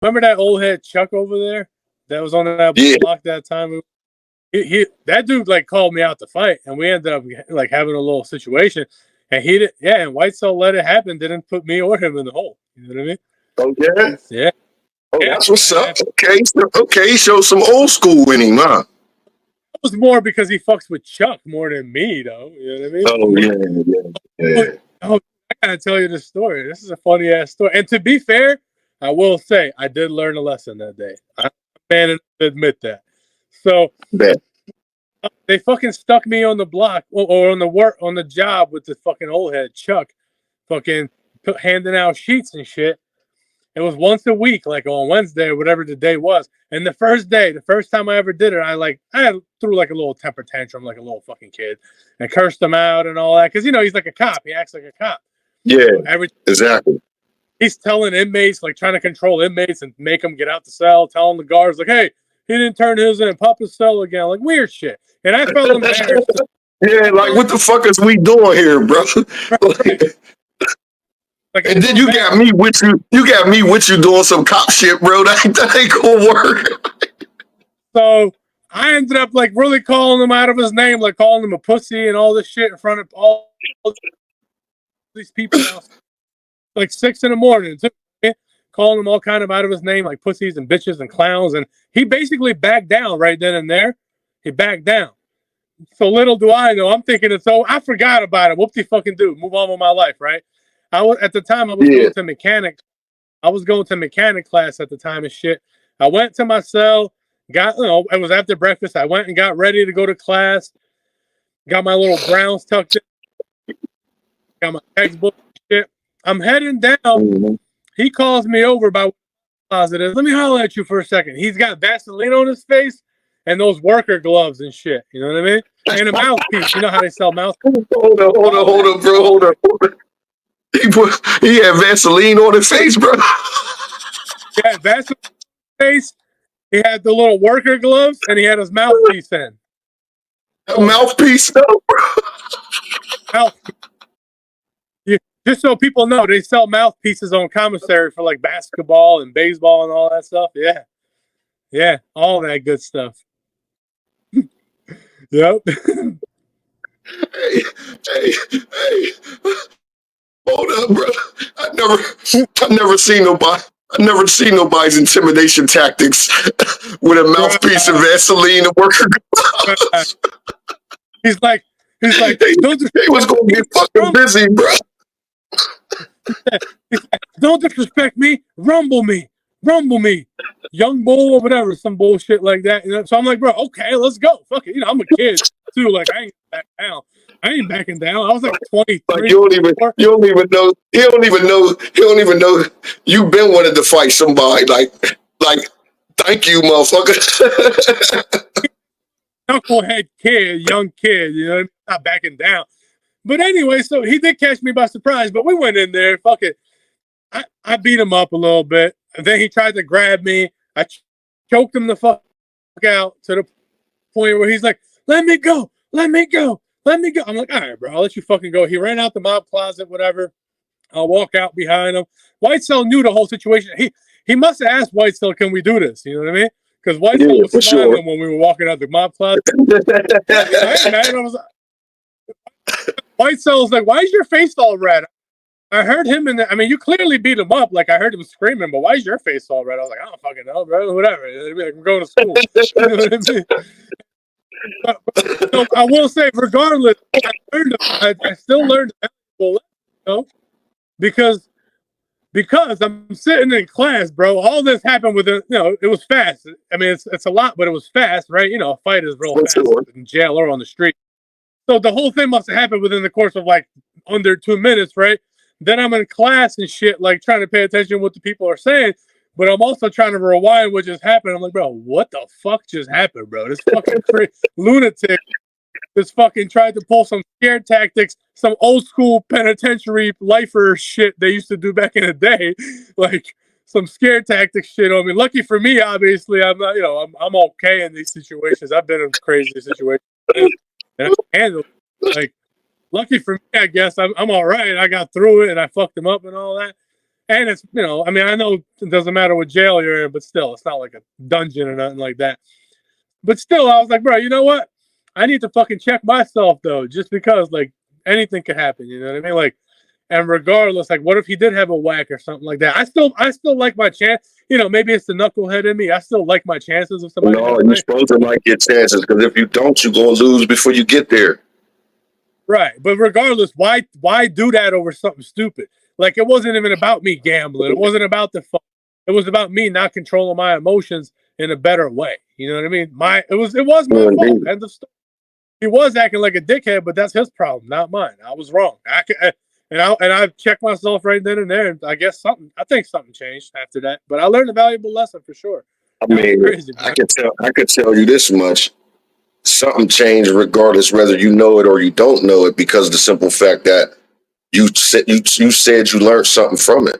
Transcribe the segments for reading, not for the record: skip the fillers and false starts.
remember that old head Chuck over there that was on that block that time? That dude like called me out to fight, and we ended up like having a little situation. And he did, yeah. And White Cell let it happen. Didn't put me or him in the hole. You know what I mean? Oh yeah, yeah. Oh, that's what's up. Okay. He showed some old school in him, huh? It was more because he fucks with Chuck more than me, though. You know what I mean? Yeah. Oh, I gotta tell you this story. This is a funny ass story. And to be fair, I will say I did learn a lesson that day. I'm a man to admit that. So they fucking stuck me on the block or on the job with the fucking old head Chuck, fucking handing out sheets and shit. It was once a week, like on Wednesday or whatever the day was. And the first time I ever did it, I threw like a little temper tantrum, like a little fucking kid, and cursed him out and all that. Because he's like a cop. He acts like a cop. Yeah, exactly. He's telling inmates, like trying to control inmates and make them get out the cell, telling the guards, like, hey, he didn't turn his in, pop his cell again, like weird shit. And I felt embarrassed. Yeah, like what the fuck is we doing here, bro? And then you got me with you. You got me with you doing some cop shit, bro. That ain't gonna work. So I ended up like really calling him out of his name, like calling him a pussy and all this shit in front of all these people. Like 6 a.m, calling him all kind of out of his name, like pussies and bitches and clowns. And he basically backed down right then and there. He backed down. So little do I know, I'm thinking it's so. I forgot about it. Whoop-de-fucking-do. Move on with my life, right? I was going to mechanic. I was going to mechanic class at the time and shit. I went to my cell. It was after breakfast. I went and got ready to go to class. Got my little Browns tucked in. Got my textbook and shit. I'm heading down. Mm-hmm. He calls me over by positive. Let me holler at you for a second. He's got Vaseline on his face and those worker gloves and shit. You know what I mean? And a mouthpiece. You know how they sell mouthpieces? Hold on, bro. Hold on. He had Vaseline on his face, bro. Yeah, Vaseline on his face. He had the little worker gloves and he had his mouthpiece in. A mouthpiece, though, bro. Mouthpiece. Just so people know, they sell mouthpieces on commissary for like basketball and baseball and all that stuff. Yeah. Yeah. All that good stuff. Yep. Hey. Hold up, bro. I never seen nobody's intimidation tactics with a mouthpiece of Vaseline and worker gloves. He's like, he was gonna get fucking busy, bro. Don't disrespect me, rumble me, young bull or whatever, some bullshit like that. So I'm like, bro, okay, let's go. Fuck it, I'm a kid too. Like I ain't backing down. I was like 23. Like you don't even know. He don't even know you've been wanting to fight somebody. Like, thank you, motherfucker. Knucklehead kid, young kid, not backing down. But anyway, so he did catch me by surprise, but we went in there. Fuck it. I beat him up a little bit. And then he tried to grab me. I choked him the fuck out to the point where he's like, let me go. I'm like, all right, bro, I'll let you fucking go. He ran out the mob closet, whatever. I'll walk out behind him. White Cell knew the whole situation. He must have asked White Cell, can we do this? You know what I mean? Because White Cell was smiling when we were walking out the mob closet. White Cell was like, why is your face all red? I heard him you clearly beat him up. Like, I heard him screaming, but why is your face all red? I was like, I don't fucking know, bro. Whatever. Like, we're going to school. You know what I mean? So I will say, regardless, I still learned because I'm sitting in class, bro. All this happened within, it was fast. I mean, it's a lot, but it was fast, right? A fight is real fast in jail or on the street. So the whole thing must have happened within the course of like under 2 minutes, right? Then I'm in class and shit, like trying to pay attention to what the people are saying, but I'm also trying to rewind what just happened. I'm like, bro, what the fuck just happened, bro? This fucking lunatic just fucking tried to pull some scare tactics, some old school penitentiary lifer shit they used to do back in the day, like some scare tactics shit on me. Lucky for me, obviously, I'm not, I'm okay in these situations. I've been in crazy situations and I handled it. Like, lucky for me, I guess I'm all right. I got through it and I fucked him up and all that. And it's, you know, I mean, I know it doesn't matter what jail you're in, but still, it's not like a dungeon or nothing like that. But still, I was like, bro, you know what? I need to fucking check myself though, just because like anything could happen. You know what I mean? Like, and regardless, like, what if he did have a whack or something like that? I still like my chance. You know, maybe it's the knucklehead in me. I still like my chances of somebody. No, you're supposed to like your chances, because if you don't, you're gonna lose before you get there. Right, but regardless, why do that over something stupid? Like, it wasn't even about me gambling. It wasn't about the fun. It was about me not controlling my emotions in a better way. You know what I mean? It was my fault. End of story. He was acting like a dickhead, but that's his problem, not mine. I was wrong. I checked myself right then and there, and I think something changed after that. But I learned a valuable lesson for sure. I mean, crazy, I could tell you this much: something changed, regardless whether you know it or you don't know it, because of the simple fact that you said you learned something from it.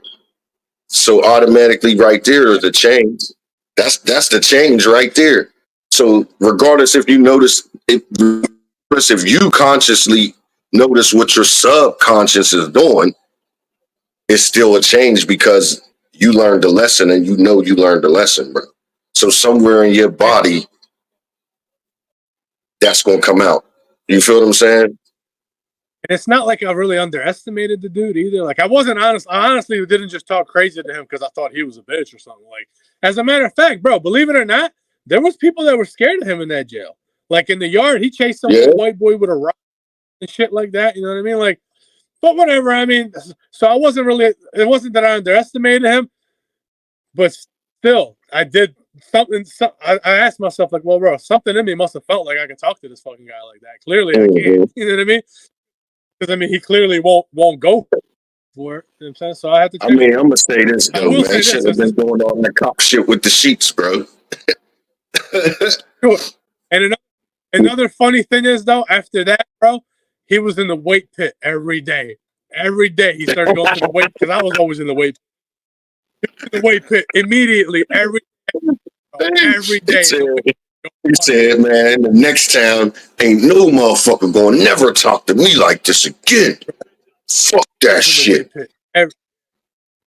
So automatically, right there is the change. That's the change right there. So regardless if you notice, if you consciously notice what your subconscious is doing, it's still a change, because you learned a lesson, and you know you learned a lesson, bro. So somewhere in your body, that's gonna come out. You feel what I'm saying? And it's not like I really underestimated the dude either. Like, I wasn't honest. I honestly didn't just talk crazy to him because I thought he was a bitch or something. Like, as a matter of fact, bro, believe it or not, there was people that were scared of him in that jail. Like, in the yard, he chased some white boy with a rock and shit like that. You know what I mean? Like, but whatever. I mean, so I wasn't really. It wasn't that I underestimated him, but still, I did something. I asked myself, like, well, bro, something in me must have felt like I could talk to this fucking guy like that. Clearly, I can't. You know what I mean? Because I mean, he clearly won't go for it. You know what I'm saying? So I have to. I mean, I'm gonna say this though, man. Should have been doing all that cop shit with the sheets, bro. Sure. And another funny thing is though, after that, bro, he was in the weight pit every day. Every day he started going to the weight, because I was always in the weight pit. The weight pit immediately every day. He said, man, in the next town, ain't no motherfucker gonna never talk to me like this again. Fuck that shit.